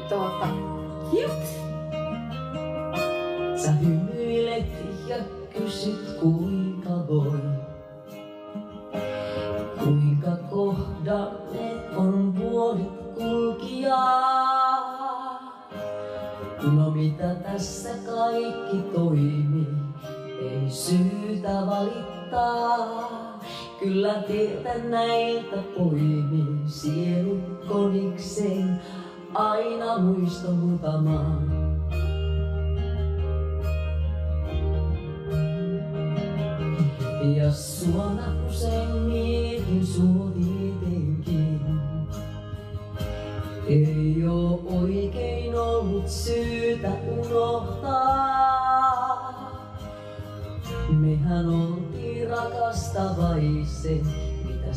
Cute! Sä hymyilet ja kysyt kuinka voi. Kuinka kohdanneet on vuodet kulkijaa. No mitä tässä kaikki toimii, ei syytä valittaa. Kyllä tietä näiltä poimii sielun konikseen aina muisto muutamaan. Ja suona usein mietin sua tietenkin. Ei oo oikein ollut syytä unohtaa. Mehän oltiin rakastavaiset, mitä